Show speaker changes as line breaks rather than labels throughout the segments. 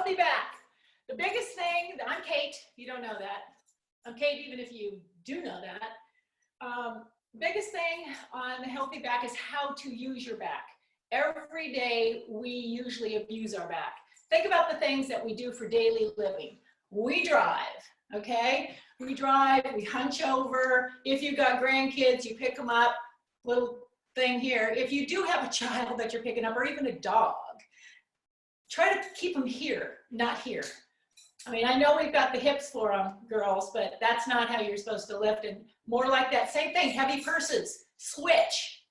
healthy back. The biggest thing, I'm Kate, you don't know that. I'm Kate even if you do know that. Biggest thing on the healthy back is how to use your back. Every day we usually abuse our back. Think about the things that we do for daily living. We drive, okay? We drive, we hunch over. If you've got grandkids, you pick them up. Little thing here. If you do have a child that you're picking up or even a dog, try to keep them here, not here. I mean, I know we've got the hips for them, girls, but that's not how you're supposed to lift. And more like that, same thing, heavy purses, switch.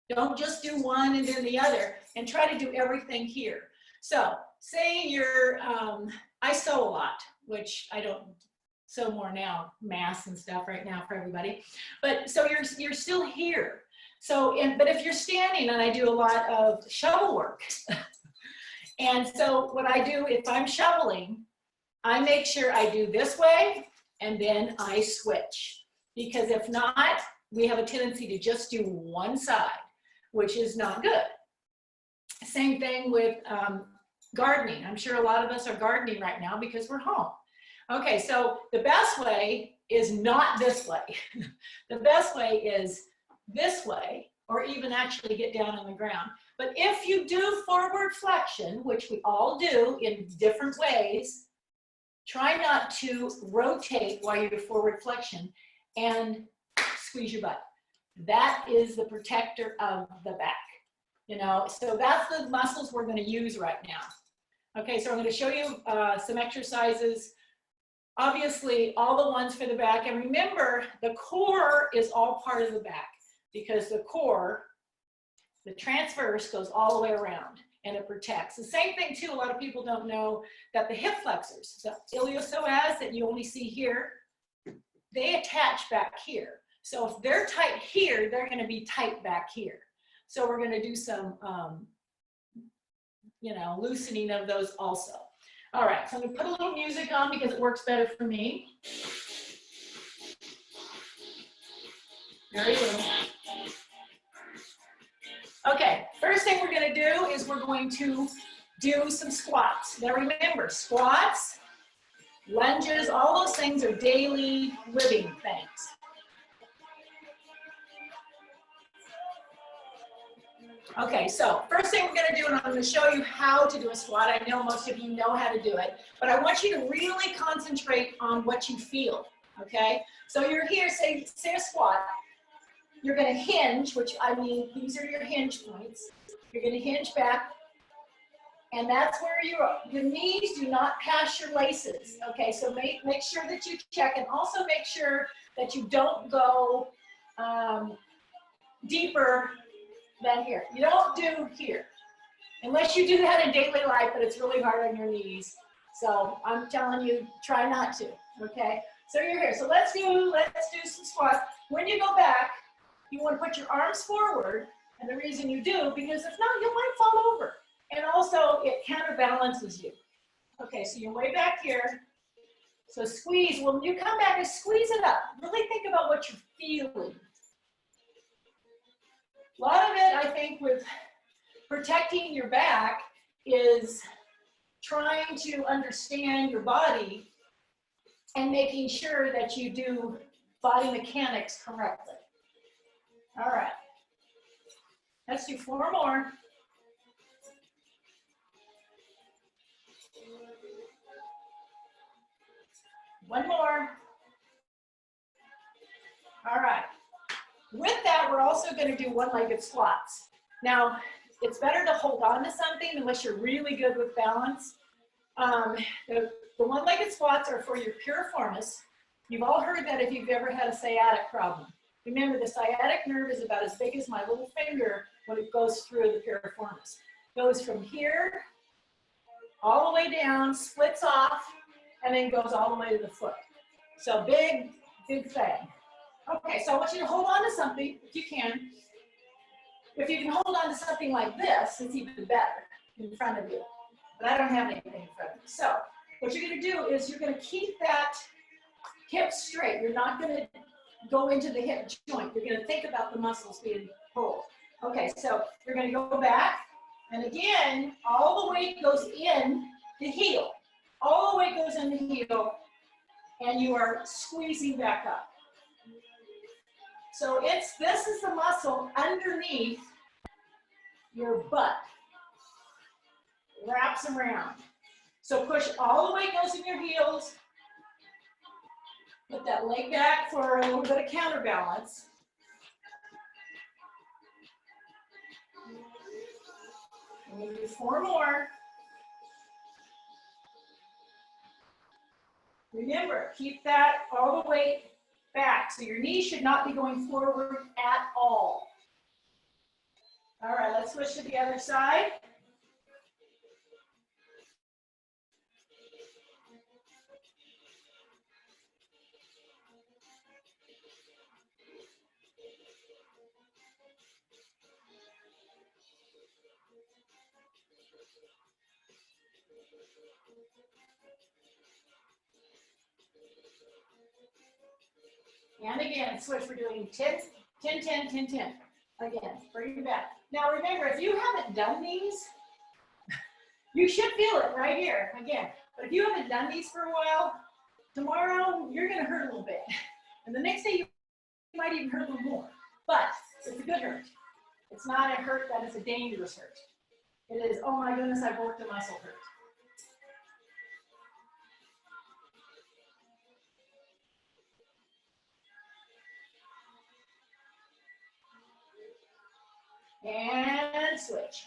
Don't just do one and then the other, and try to do everything here. So say you're, I sew a lot, which I don't sew more now, masks and stuff right now for everybody. But so you're still here. So, but if you're standing, and I do a lot of shovel work, and so what I do, if I'm shoveling, I make sure I do this way, and then I switch. Because if not, we have a tendency to just do one side, which is not good. Same thing with gardening. I'm sure a lot of us are gardening right now because we're home. Okay, so the best way is not this way. The best way is this way, or even actually get down on the ground. But if you do forward flexion, which we all do in different ways, try not to rotate while you're forward flexion and squeeze your butt. That is the protector of the back. You know, so that's the muscles we're going to use right now. Okay, so I'm going to show you some exercises. Obviously, all the ones for the back. And remember, the core is all part of the back because the core, the transverse goes all the way around and it protects. The same thing too, a lot of people don't know that the hip flexors, the iliopsoas that you only see here, they attach back here. So if they're tight here, they're going to be tight back here. So we're going to do some, you know, loosening of those also. All right, so I'm going to put a little music on because it works better for me. Very little. Okay, first thing we're going to do is we're going to do some squats. Now remember, squats, lunges, all those things are daily living things. Okay, so first thing we're going to do, and I'm going to show you how to do a squat. I know most of you know how to do it, but I want you to really concentrate on what you feel, okay? So you're here, say a squat. You're going to hinge, which I mean, these are your hinge points. You're going to hinge back, and that's where your knees do not pass your laces, okay? So make sure that you check, and also make sure that you don't go deeper than here. You don't do here, unless you do that in daily life, but it's really hard on your knees. So I'm telling you, try not to, okay? So you're here. So let's do some squats. When you go back, you want to put your arms forward, and the reason you do, because if not, you might fall over. And also, it counterbalances you. Okay, so you're way back here. So squeeze. When you come back and squeeze it up, really think about what you're feeling. A lot of it, I think, with protecting your back is trying to understand your body and making sure that you do body mechanics correctly. All right. Let's do 4 more. One more. All right. With that, we're also going to do one-legged squats. Now, it's better to hold on to something unless you're really good with balance. The one-legged squats are for your piriformis. You've all heard that if you've ever had a sciatic problem. Remember, the sciatic nerve is about as big as my little finger when it goes through the piriformis. It goes from here all the way down, splits off, and then goes all the way to the foot. So big, big thing. Okay, so I want you to hold on to something, if you can. If you can hold on to something like this, it's even better in front of you. But I don't have anything in front of me. So what you're going to do is you're going to keep that hip straight. You're not going to go into the hip joint. You're going to think about the muscles being pulled. Okay, so you're going to go back. And again, all the weight goes in the heel. all the weight goes in the heel, and you are squeezing back up. So this is the muscle underneath your butt. Wraps around. So push all the weight goes in your heels. Put that leg back for a little bit of counterbalance. And we'll do 4 more. Remember, keep that all the weight back. So your knee should not be going forward at all. All right, let's switch to the other side. And again, switch. We're doing 10, 10, 10, 10, 10. Again, bring it back. Now remember, if you haven't done these, you should feel it right here, again. But if you haven't done these for a while, tomorrow you're gonna hurt a little bit. And the next day you might even hurt a little more. But it's a good hurt. It's not a hurt that is a dangerous hurt. It is, oh my goodness, I've worked a muscle hurt. And switch.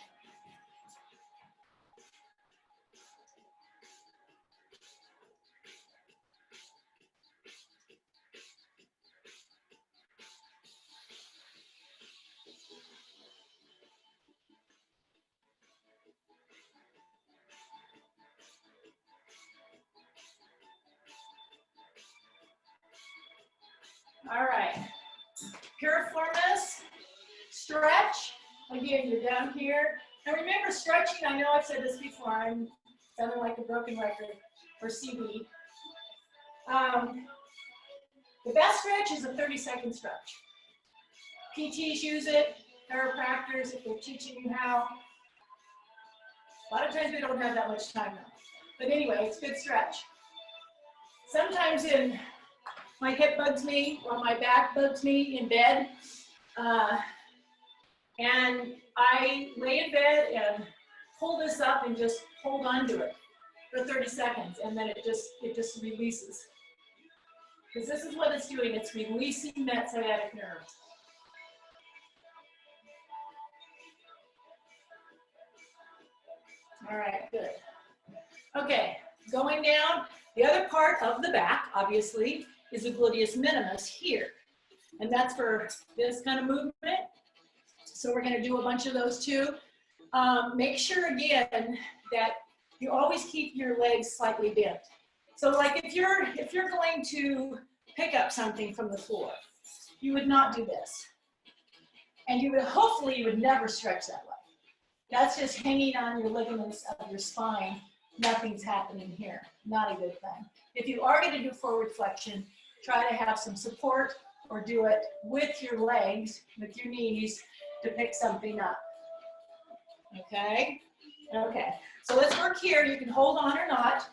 All right, piriformis, stretch. Again, you're down here. And remember, stretching, I know I've said this before, I'm sounding like a broken record for CB. The best stretch is a 30-second stretch. PTs use it, chiropractors, if they're teaching you how. A lot of times we don't have that much time now. But anyway, it's a good stretch. Sometimes my hip bugs me or my back bugs me in bed. And I lay in bed and pull this up and just hold on to it for 30 seconds, and then it just releases. Because this is what it's doing, it's releasing that sciatic nerve. All right, good. Okay, going down, the other part of the back, obviously, is the gluteus minimus here. And that's for this kind of movement. So we're gonna do a bunch of those too. Make sure again that you always keep your legs slightly bent. So like if you're going to pick up something from the floor, you would not do this. And hopefully you would never stretch that way. That's just hanging on your ligaments of your spine. Nothing's happening here. Not a good thing. If you are gonna do forward flexion, try to have some support or do it with your legs, with your knees, to pick something up. Okay? Okay. So let's work here. You can hold on or not.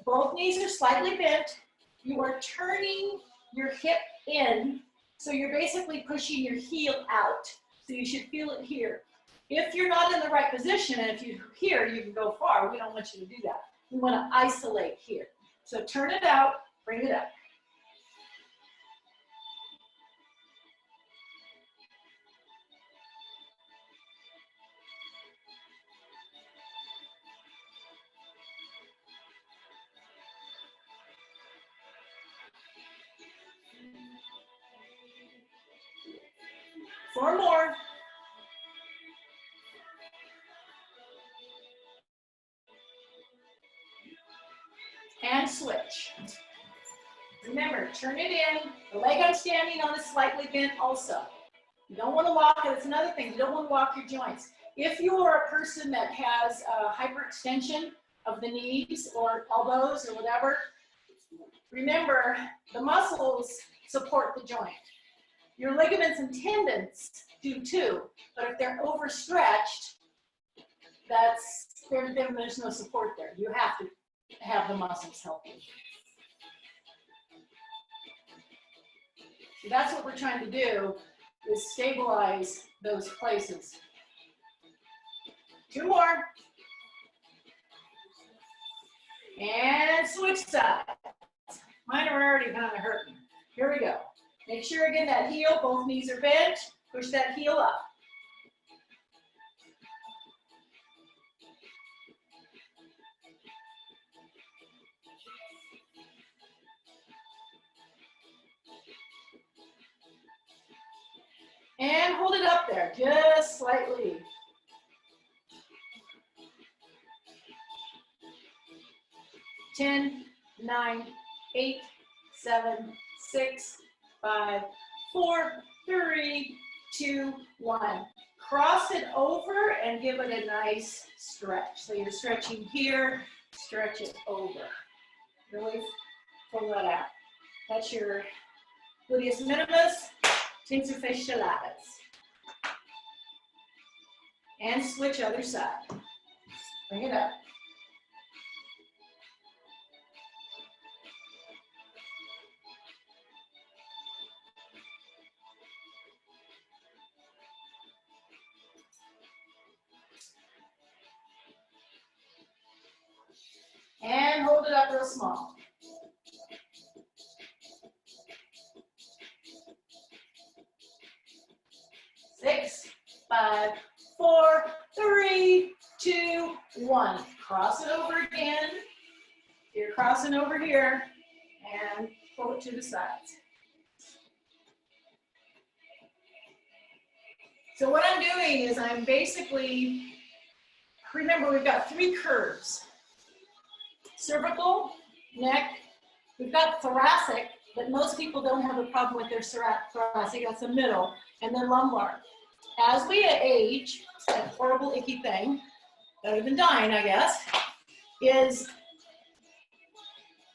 Both knees are slightly bent. You are turning your hip in, so you're basically pushing your heel out. So you should feel it here. If you're not in the right position, and if you're here, you can go far. We don't want you to do that. We want to isolate here. So turn it out, bring it up. Four more. And switch. Remember, turn it in. The leg I'm standing on is slightly bent also. You don't want to lock it. It's another thing. You don't want to lock your joints. If you are a person that has hyperextension of the knees or elbows or whatever, remember, the muscles support the joint. Your ligaments and tendons do too, but if they're overstretched, then there's no support there. You have to have the muscles help you. So that's what we're trying to do, is stabilize those places. 2 more. And switch sides. Mine are already kind of hurting. Here we go. Make sure again that heel, both knees are bent. Push that heel up. And hold it up there, just slightly. Ten, 9, 8, 7, 6, 5, 4, 3, 2, 1. Cross it over and give it a nice stretch. So you're stretching here, stretch it over. Really pull that out. That's your gluteus minimus, tensor fascialis. And switch other side. Bring it up. And hold it up real small. Six, 5, 4, 3, 2, 1. Cross it over again. You're crossing over here and pull it to the sides. So what I'm doing is I'm basically, remember we've got 3 curves. Cervical, neck, we've got thoracic, but most people don't have a problem with their thoracic, that's the middle, and then lumbar. As we age, that horrible icky thing, better than dying I guess, is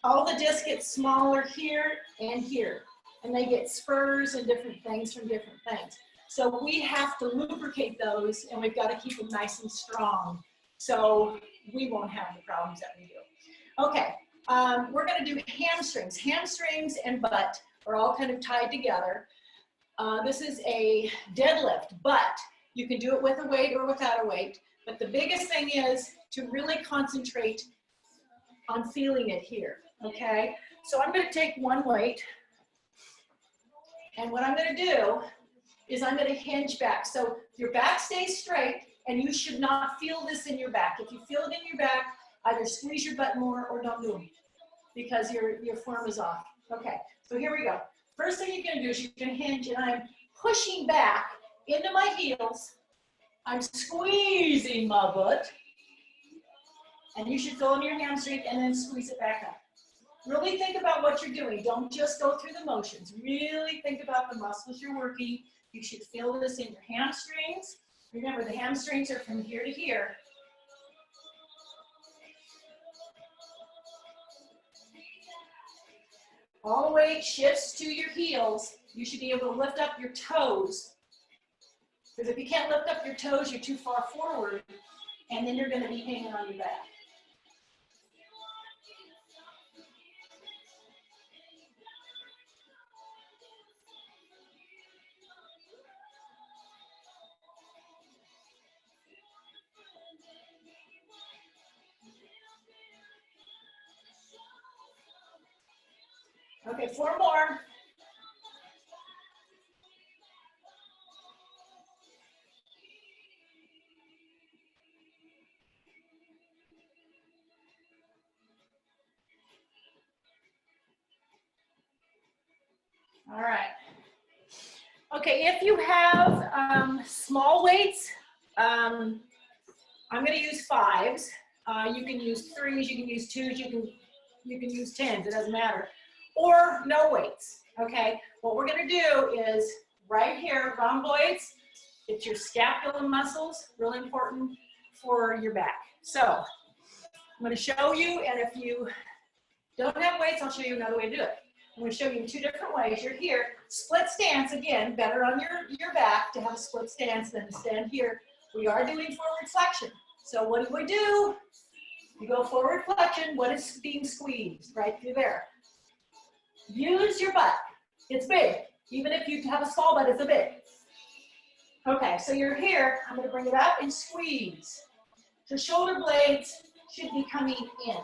all the discs get smaller here and here, and they get spurs and different things from different things. So we have to lubricate those, and we've got to keep them nice and strong, so we won't have the problems that we do. Okay, we're going to do hamstrings. Hamstrings and butt are all kind of tied together. This is a deadlift, but you can do it with a weight or without a weight. But the biggest thing is to really concentrate on feeling it here, okay? So I'm going to take one weight, and what I'm going to do is I'm going to hinge back. So your back stays straight, and you should not feel this in your back. If you feel it in your back, either squeeze your butt more or don't do it because your form is off. Okay, so here we go. First thing you're going to do is you're going to hinge, and I'm pushing back into my heels. I'm squeezing my butt, and you should feel in your hamstring and then squeeze it back up. Really think about what you're doing. Don't just go through the motions. Really think about the muscles you're working. You should feel this in your hamstrings. Remember, the hamstrings are from here to here. All the weight shifts to your heels. You should be able to lift up your toes. Because if you can't lift up your toes, you're too far forward, and then you're going to be hanging on your back. Okay, 4 more. All right. Okay, if you have small weights, I'm going to use 5s. You can use 3s, you can use 2s, you can use 10s, it doesn't matter. Or no weights, okay? What we're going to do is right here, rhomboids, it's your scapular muscles, really important for your back. So I'm going to show you, and if you don't have weights, I'll show you another way to do it. I'm going to show you 2 different ways. You're here, split stance, again, better on your back to have a split stance than to stand here. We are doing forward flexion. So what do? You go forward flexion, what is being squeezed? Right through there. Use your butt. It's big. Even if you have a small butt, it's a big. Okay, so you're here. I'm going to bring it up and squeeze. The shoulder blades should be coming in.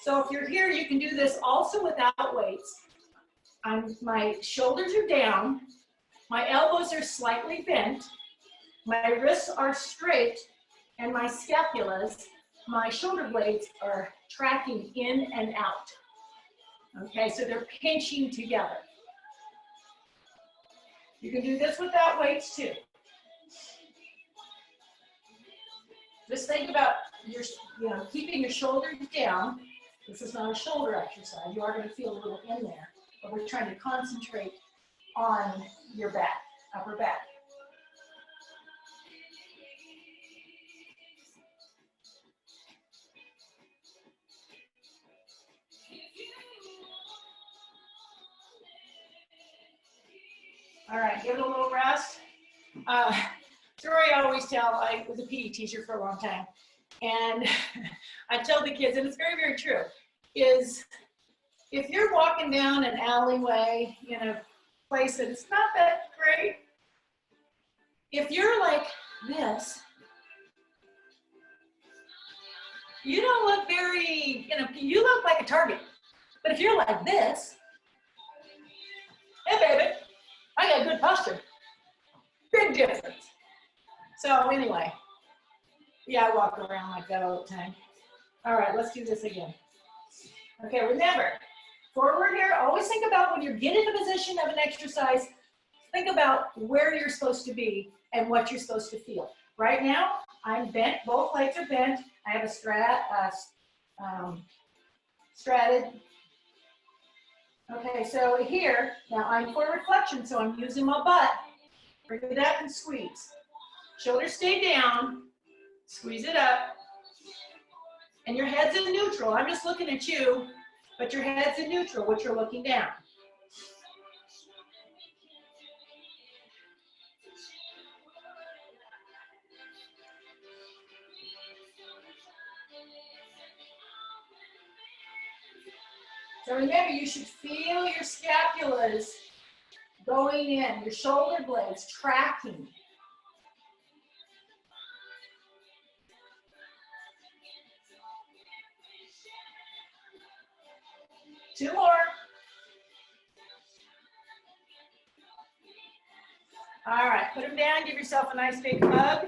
So if you're here, you can do this also without weights. My shoulders are down. My elbows are slightly bent. My wrists are straight. And my scapulas, my shoulder blades are tracking in and out. Okay, so they're pinching together. You can do this without weights too. Just think about your, keeping your shoulders down. This is not a shoulder exercise. You are going to feel a little in there, but we're trying to concentrate on your back, upper back. All right, give it a little rest. Story I always tell, I was a PE teacher for a long time, and I tell the kids, and it's very, very true, is if you're walking down an alleyway in a place that it's not that great, if you're like this, you don't look very, you look like a target. But if you're like this, hey baby, I got good posture. Big difference. So anyway, yeah, I walk around like that all the time. All right, let's do this again. Okay, remember, forward here, always think about when you get in the position of an exercise, think about where you're supposed to be and what you're supposed to feel. Right now, I'm bent, both legs are bent. I have a strated. Okay, so here, now I'm forward flexion, so I'm using my butt. Bring it up and squeeze. Shoulders stay down, squeeze it up. And your head's in neutral. I'm just looking at you, but your head's in neutral, which you're looking down. So remember, you should feel your scapulas going in, your shoulder blades tracking. Two more. All right, put them down, give yourself a nice big hug.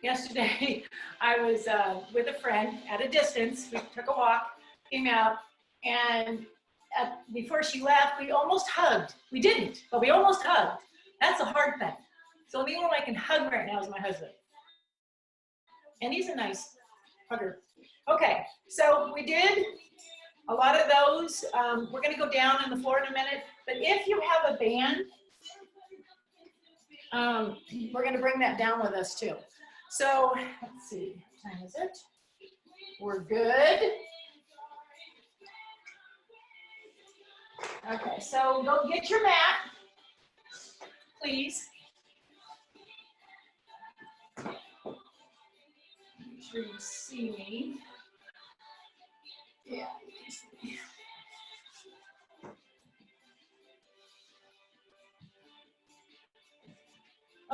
Yesterday, I was with a friend at a distance. We took a walk, came out, and before she left, we almost hugged. We didn't, but we almost hugged. That's a hard thing. So the only one I can hug right now is my husband. And he's a nice hugger. Okay, so we did a lot of those. We're gonna go down on the floor in a minute, but if you have a band, we're gonna bring that down with us too. So let's see, what time is it? We're good. Okay, so go get your mat, please. Make sure you see me. Yeah, you can see me.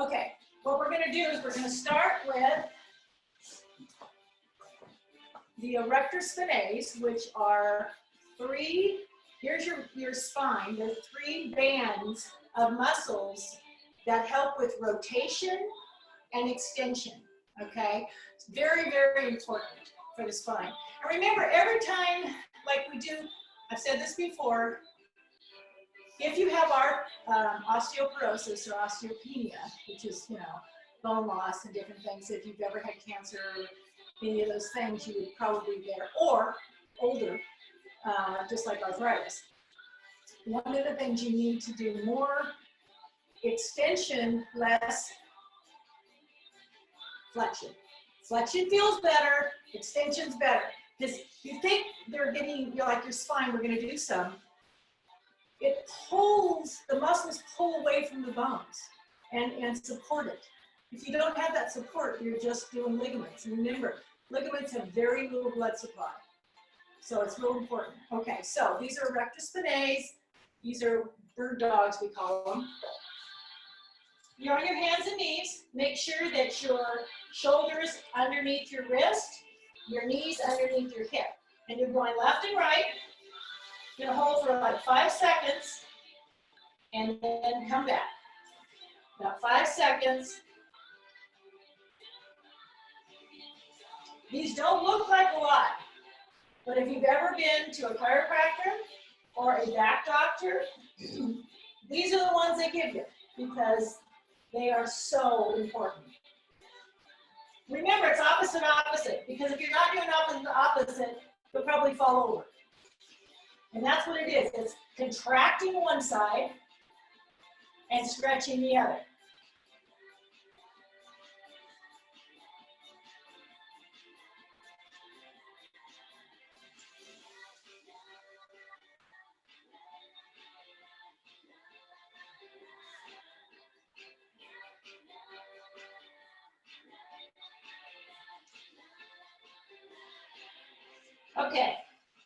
Okay, what we're going to do is we're going to start with the erector spinae, which are three. Here's your spine. There's three bands of muscles that help with rotation and extension, okay? It's very, very important for the spine. And remember, every time, like we do, I've said this before, if you have our osteoporosis or osteopenia, which is, bone loss and different things, if you've ever had cancer, any of those things, you would probably get, or older, just like arthritis. One of the things you need to do more extension, less flexion. Flexion feels better, extension's better. Because you think they're getting, like your spine, we're going to do some. it pulls, the muscles pull away from the bones and support it. If you don't have that support, you're just doing ligaments. And remember, ligaments have very little blood supply. So it's real important. Okay, so these are rectus spinae. These are bird dogs, we call them. You're on your hands and knees. Make sure that your shoulders underneath your wrist, your knees underneath your hip. And you're going left and right. You're gonna hold for like 5 seconds and then come back. About 5 seconds. These don't look like a lot, but if you've ever been to a chiropractor or a back doctor, these are the ones they give you because they are so important. Remember, it's opposite, because if you're not doing opposite, you'll probably fall over. And that's what it is. It's contracting one side and stretching the other. Okay,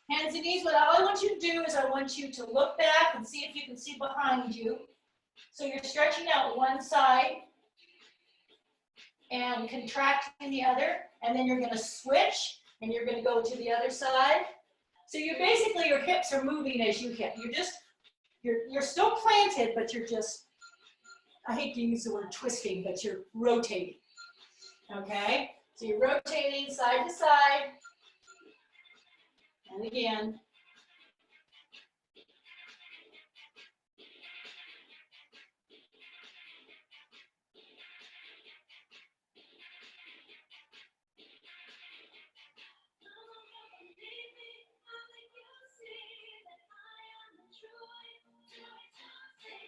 hands and knees. What all I want you to do is I want you to look back and see if you can see behind you. So you're stretching out one side and contracting the other, and then you're going to switch and you're going to go to the other side. So you're basically, your hips are moving as you hip. You're still planted, but you're just, I hate to use the word twisting, but you're rotating. Okay, so you're rotating side to side. And again.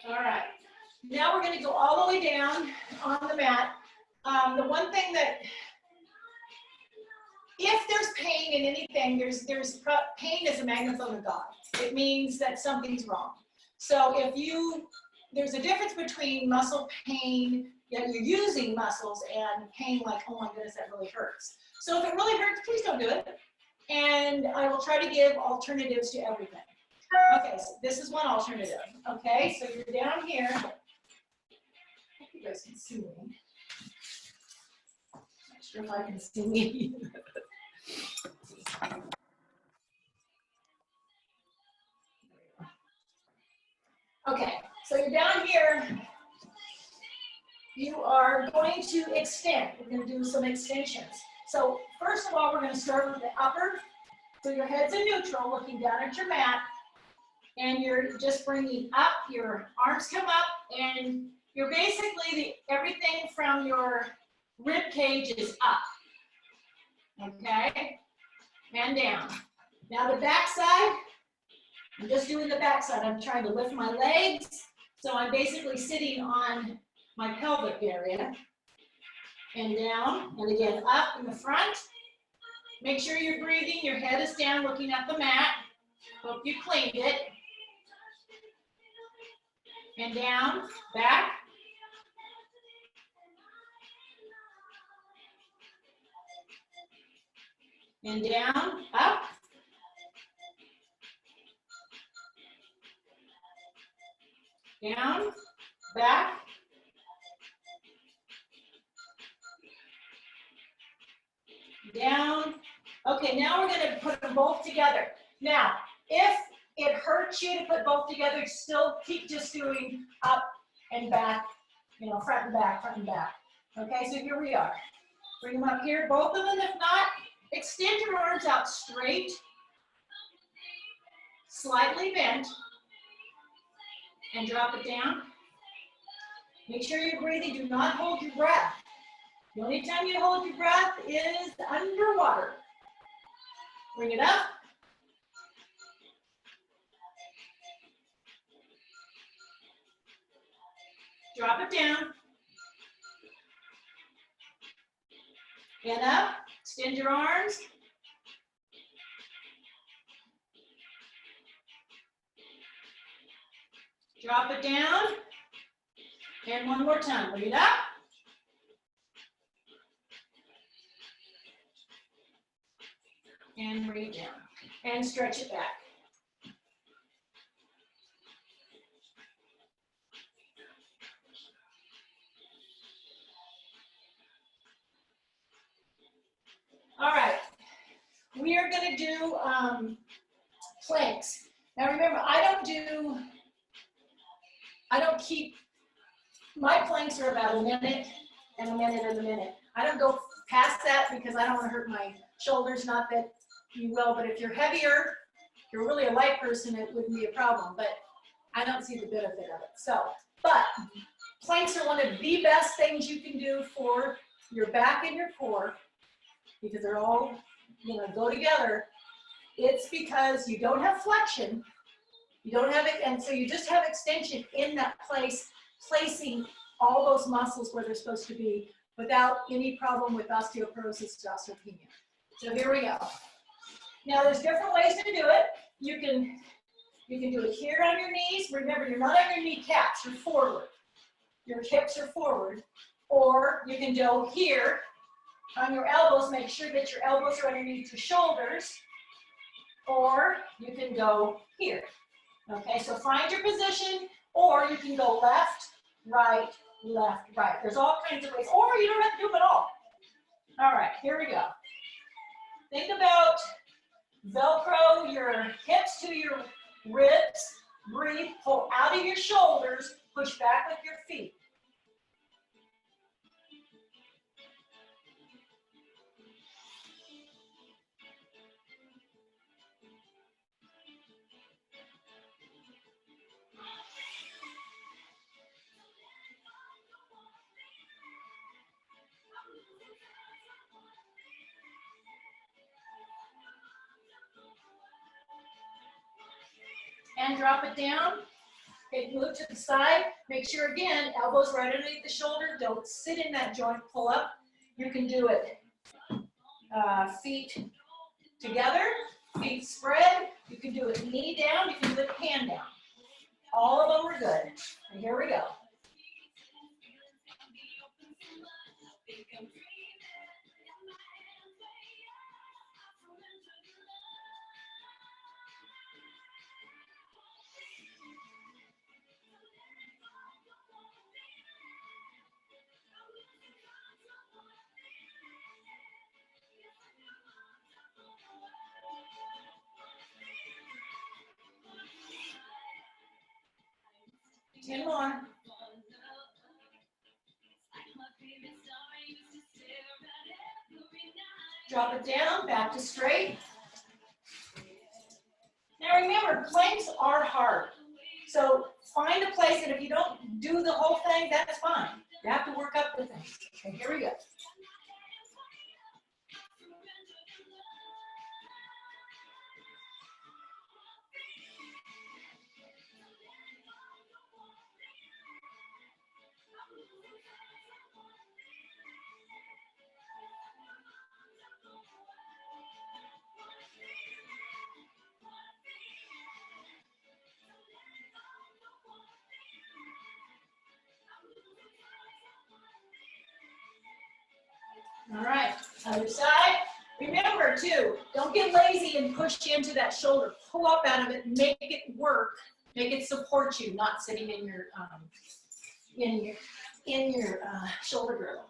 All right, now we're going to go all the way down on the mat. The one thing that, if there's pain in anything, pain is a magnifier of God. It means that something's wrong. So if there's a difference between muscle pain, that you're using muscles, and pain like, oh my goodness, that really hurts. So if it really hurts, please don't do it. And I will try to give alternatives to everything. Okay, so this is one alternative. Okay, so you're down here. I hope you guys can see me. Not sure if I can see me. Okay, so you're down here. You are going to extend. We're going to do some extensions. So first of all, we're going to start with the upper. So your head's in neutral, looking down at your mat. And you're just bringing up, your arms come up, and you're basically, everything from your rib cage is up. Okay? And down. Now the back side, I'm just doing the back side. I'm trying to lift my legs. So I'm basically sitting on my pelvic area. And down, and again, up in the front. Make sure you're breathing, your head is down, looking at the mat. Hope you cleaned it. And down, back. And down, up. Down, back. Down. Okay, now we're going to put them both together. Now, if it hurts you to put both together, still keep just doing up and back, front and back, front and back. Okay, so here we are. Bring them up here, both of them. If not, extend your arms out straight, slightly bent, and drop it down. Make sure you're breathing. Do not hold your breath. The only time you hold your breath is underwater. Bring it up. Drop it down. And up. Extend your arms. Drop it down. And one more time. Bring it up. And bring it down. And stretch it back. All right. We are going to do planks. Now remember, I don't keep, my planks are about a minute and a minute and a minute. I don't go past that because I don't want to hurt my shoulders, not that you will, but if you're heavier, if you're really a light person, it wouldn't be a problem, but I don't see the benefit of it. So, but planks are one of the best things you can do for your back and your core because they're all, go together. It's because you don't have flexion, you don't have it, and so you just have extension in that place, placing all those muscles where they're supposed to be without any problem with osteoporosis, osteopenia. So here we go. Now there's different ways to do it. You can do it here on your knees. Remember, you're not on your kneecaps, you're forward. Your hips are forward. Or you can go here on your elbows. Make sure that your elbows are underneath your shoulders. Or you can go here. Okay, so find your position, or you can go left, right, left, right. There's all kinds of ways, or you don't have to do them at all. All right, here we go. Think about Velcro your hips to your ribs. Breathe, pull out of your shoulders, push back with your feet. And drop it down. Okay, move to the side. Make sure, again, elbows right underneath the shoulder. Don't sit in that joint. Pull up. You can do it feet together, feet spread. You can do it knee down. You can do it hand down. All of them are good. And here we go. Ten more. Drop it down, back to straight. Now remember, planks are hard. So find a place, and if you don't do the whole thing, that's fine. You have to work up the thing. Okay, here we go. All right, other side. Remember too, don't get lazy and push into that shoulder. Pull up out of it, make it work, make it support you, not sitting in your shoulder girdle.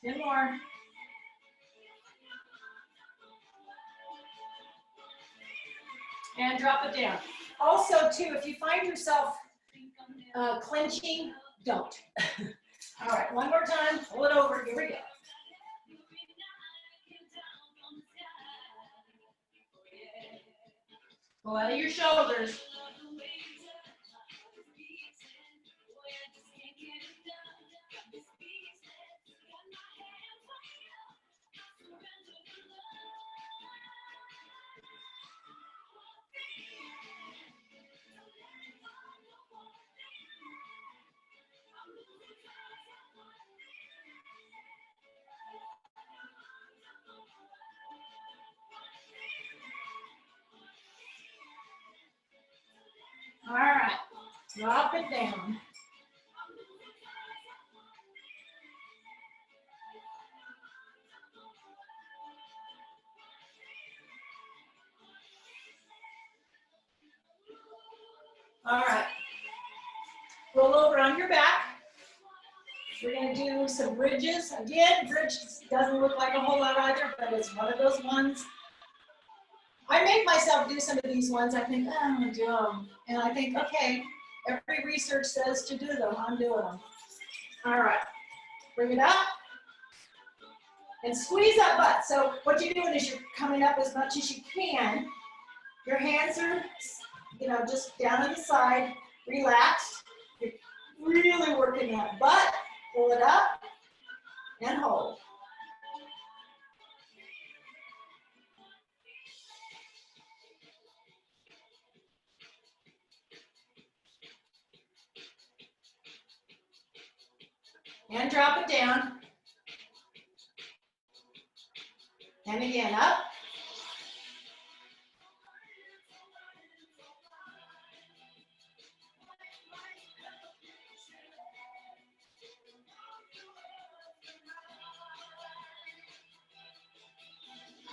Ten more. And drop it down. Also, too, if you find yourself clenching, don't. All right, one more time. Pull it over. Here we go. Pull out of your shoulders. Drop it down. All right. Roll over on your back. We're going to do some bridges. Again, bridges doesn't look like a whole lot either, but it's one of those ones. I make myself do some of these ones. I think, oh, I'm going to do them. And I think, okay, every research says to do them. I'm doing them. All right. Bring it up. And squeeze that butt. So what you're doing is you're coming up as much as you can. Your hands are, just down to the side, relaxed. You're really working that butt. Pull it up and hold. And drop it down. And again, up.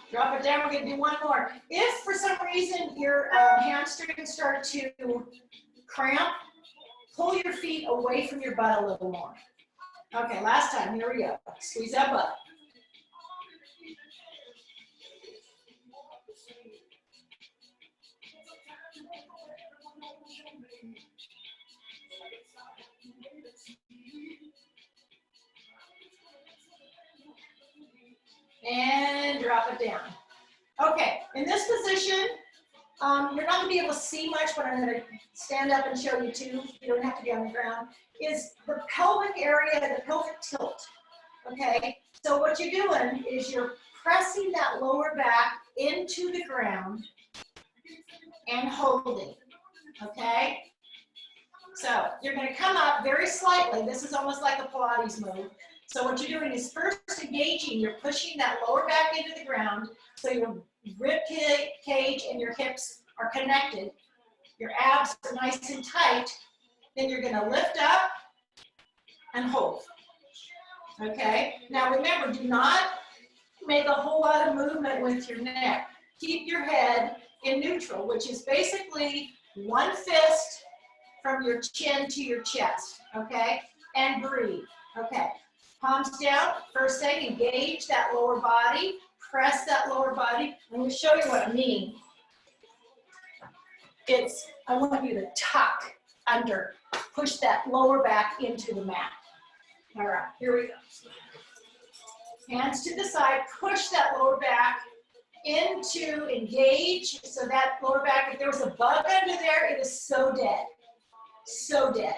Drop it down. We're going to do one more. If for some reason your hamstrings start to cramp, pull your feet away from your butt a little more. Okay, last time. Here we go. Squeeze that butt. And drop it down. Okay, in this position, you're not going to be able to see much, but I'm going to stand up and show you too. You don't have to be on the ground. Is the pelvic area, the pelvic tilt. Okay, so what you're doing is you're pressing that lower back into the ground and holding. Okay, so you're going to come up very slightly. This is almost like a Pilates move. So what you're doing is first engaging, you're pushing that lower back into the ground so your rib cage and your hips are connected. Your abs are nice and tight. Then you're going to lift up and hold. Okay? Now remember, do not make a whole lot of movement with your neck. Keep your head in neutral, which is basically one fist from your chin to your chest. Okay? And breathe. Okay. Palms down. First thing, engage that lower body. Press that lower body. I'm going to show you what I mean. I want you to tuck under. Push that lower back into the mat. All right, here we go. Hands to the side. Push that lower back into engage. So that lower back, if there was a bug under there, it is so dead. So dead.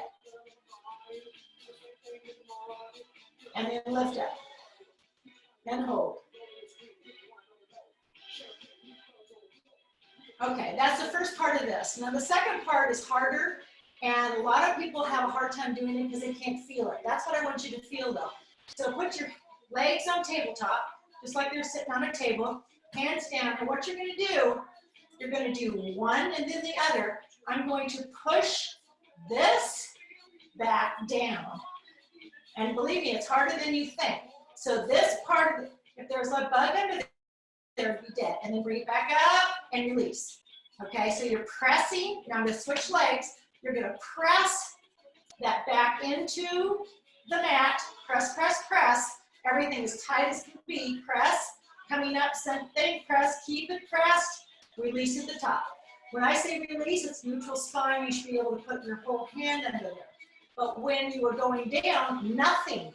And then lift up and hold. Okay, that's the first part of this. Now the second part is harder, and a lot of people have a hard time doing it because they can't feel it. That's what I want you to feel though. So put your legs on tabletop, just like they're sitting on a table, hands down, and what you're going to do, you're going to do one and then the other. I'm going to push this back down. And believe me, it's harder than you think. So this part of it, if there's a bug under there, it'd be dead. And then bring it back up and release. Okay, so you're pressing. Now I'm going to switch legs. You're going to press that back into the mat. Press, press, press. Everything as tight as can be. Press. Coming up, same thing. Press. Keep it pressed. Release at the top. When I say release, it's neutral spine. You should be able to put your whole hand under there. But when you are going down, nothing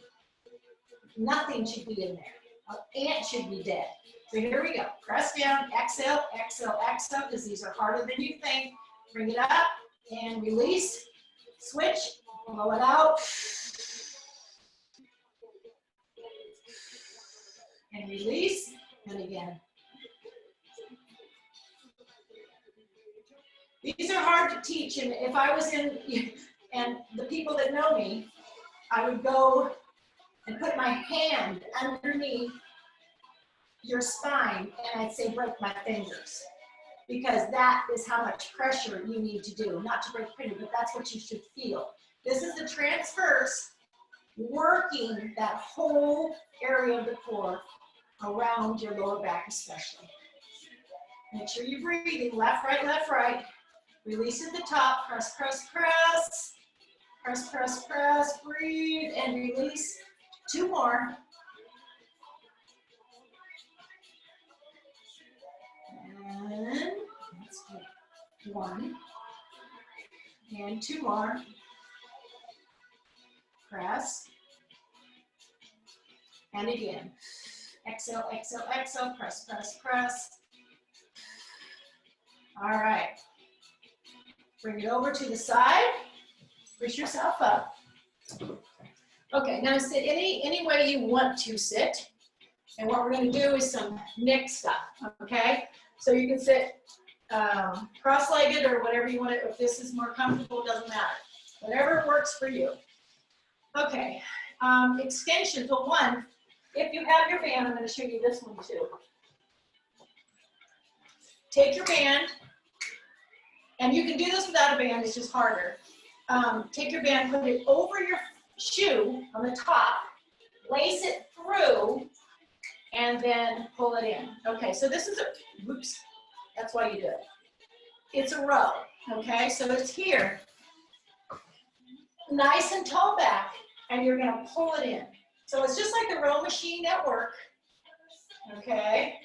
should be in there. An ant should be dead. So here we go. Press down, exhale, exhale, exhale, because these are harder than you think. Bring it up and release. Switch, blow it out. And release, and again. These are hard to teach, and if I was in, and the people that know me, I would go and put my hand underneath your spine, and I'd say, break my fingers. because that is how much pressure you need to do. Not to break pretty, but that's what you should feel. This is the transverse, working that whole area of the core around your lower back especially. Make sure you're breathing, left, right. Release at the top, press, press, press. Press, press, press, breathe, and release. 2 more. And let's do 1. And 2 more. Press. And again. Exhale, exhale, exhale, press, press, press. All right. Bring it over to the side. Push yourself up. Okay, now sit any way you want to sit. And what we're going to do is some neck stuff, okay? So you can sit cross-legged or whatever you want to, if this is more comfortable, it doesn't matter. Whatever works for you. Okay, extension. So one, if you have your band, I'm going to show you this one too. Take your band, and you can do this without a band, it's just harder. Take your band, put it over your shoe on the top, lace it through, and then pull it in. Okay, so this is a, whoops, that's why you do it. It's a row, okay? So it's here, nice and tall back, and you're gonna pull it in. So it's just like the row machine at work, okay?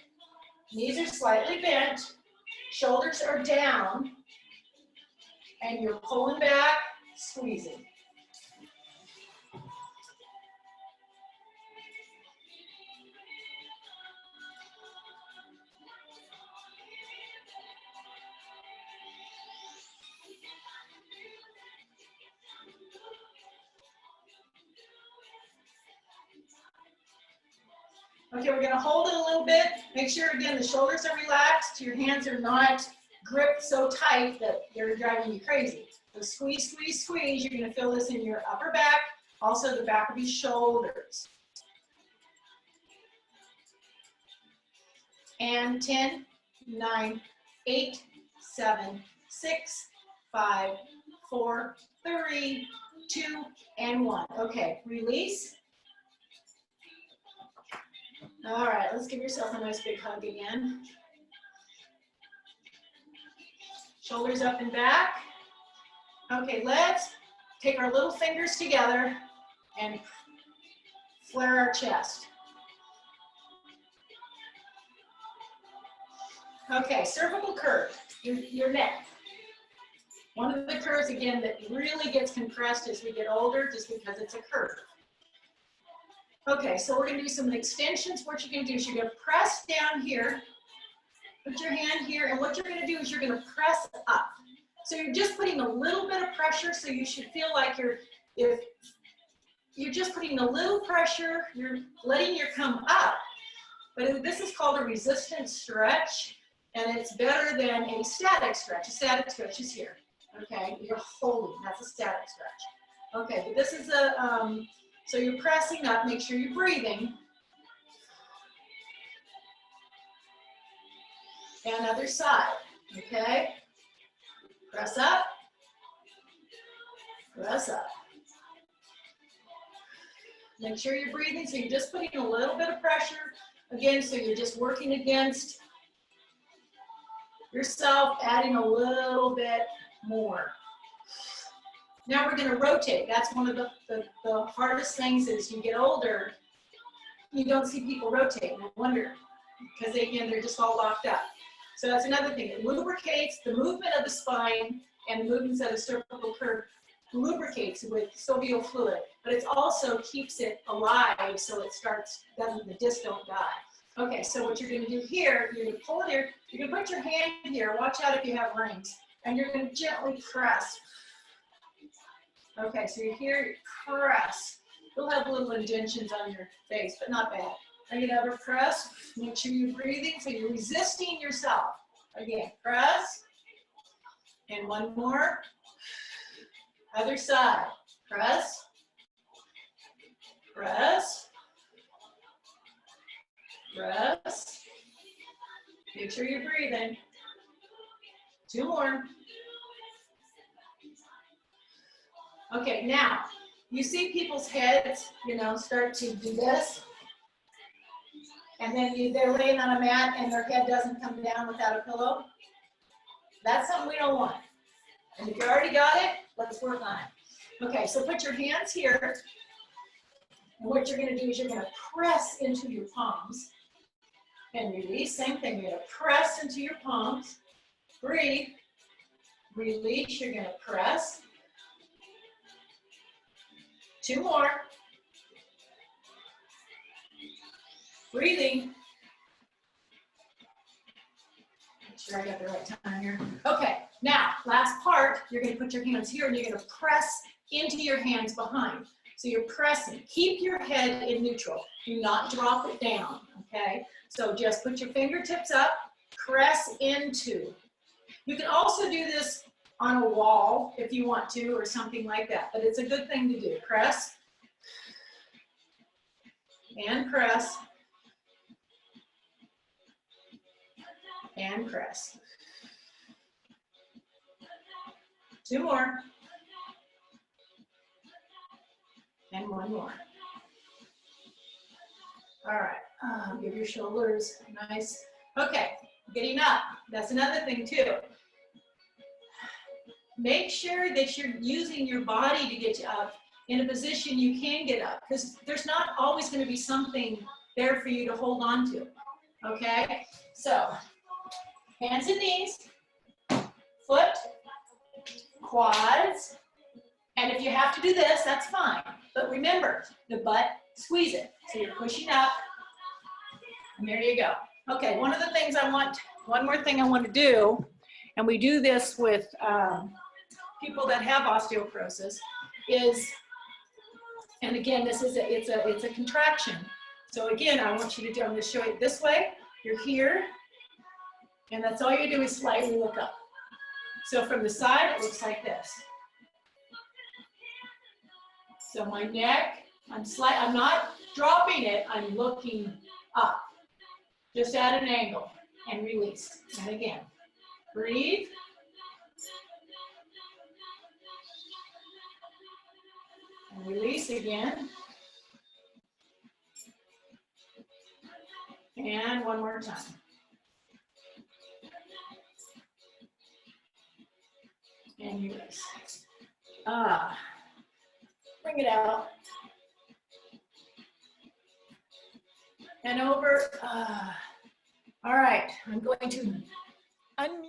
Knees are slightly bent, shoulders are down, and you're pulling back, squeezing. Okay, we're gonna hold it a little bit. Make sure, again, the shoulders are relaxed. Your hands are not gripped so tight that they're driving you crazy. So squeeze, squeeze, squeeze. You're gonna feel this in your upper back, also the back of your shoulders. And 10, 9, 8, 7, 6, 5, 4, 3, 2, and 1. Okay, release. All right, let's give yourself a nice big hug again. Shoulders up and back. Okay, let's take our little fingers together and flare our chest. Okay, cervical curve, your neck. One of the curves, again, that really gets compressed as we get older just because it's a curve. Okay, so we're gonna do some extensions. What you're gonna do is you're gonna press down here, put your hand here, and what you're gonna do is you're gonna press up. So you're just putting a little bit of pressure, so you should feel like if you're just putting a little pressure, you're letting your come up. But this is called a resistance stretch, and it's better than a static stretch. A static stretch is here, okay? You're holding, that's a static stretch. Okay, but this is a, so you're pressing up, make sure you're breathing. And other side, okay? Press up, press up. Make sure you're breathing, so you're just putting a little bit of pressure. Again, so you're just working against yourself, adding a little bit more. Now we're gonna rotate. That's one of the hardest things as you get older. You don't see people rotate, no wonder, because again, they're just all locked up. So that's another thing. It lubricates the movement of the spine and the movements of the cervical curve, lubricates with synovial fluid, but it also keeps it alive so it starts, the disc don't die. Okay, so what you're gonna do here, you're gonna pull it here, you're gonna put your hand here, watch out if you have rings, and you're gonna gently press. Okay, so you're here, you press. You'll have little indentions on your face, but not bad. Bring it over, press. Make sure you're breathing, so you're resisting yourself. Again, press. And one more. Other side. Press. Press. Press. Make sure you're breathing. 2 more. Okay, now, you see people's heads, you know, start to do this. And then they're laying on a mat and their head doesn't come down without a pillow. That's something we don't want. And if you already got it, let's work on it. Okay, so put your hands here. And what you're going to do is you're going to press into your palms. And release, same thing. You're going to press into your palms. Breathe. Release, you're going to press. 2 more. Breathing. Make sure I got the right time here. Okay, now, last part, you're going to put your hands here and you're going to press into your hands behind. So you're pressing. Keep your head in neutral. Do not drop it down, okay? So just put your fingertips up, press into. You can also do this on a wall if you want to or something like that, but it's a good thing to do. Press and press and press. 2 more. And 1 more. All right, give your shoulders nice. Okay, getting up. That's another thing too. Make sure that you're using your body to get you up in a position you can get up, because there's not always going to be something there for you to hold on to. Okay, so hands and knees, foot, quads, and if you have to do this, that's fine. But remember, the butt, squeeze it. So you're pushing up, and there you go. Okay, one more thing I want to do, and we do this with people that have osteoporosis, is, and again, it's a contraction. So again, I want you to do, I'm going to show you this way. You're here, and that's all you do is slightly look up. So from the side, it looks like this. So my neck, I'm not dropping it, I'm looking up. Just at an angle, and release. And again, breathe. And release again. And 1 more time. And release. Bring it out. And over. All right, I'm going to unmute.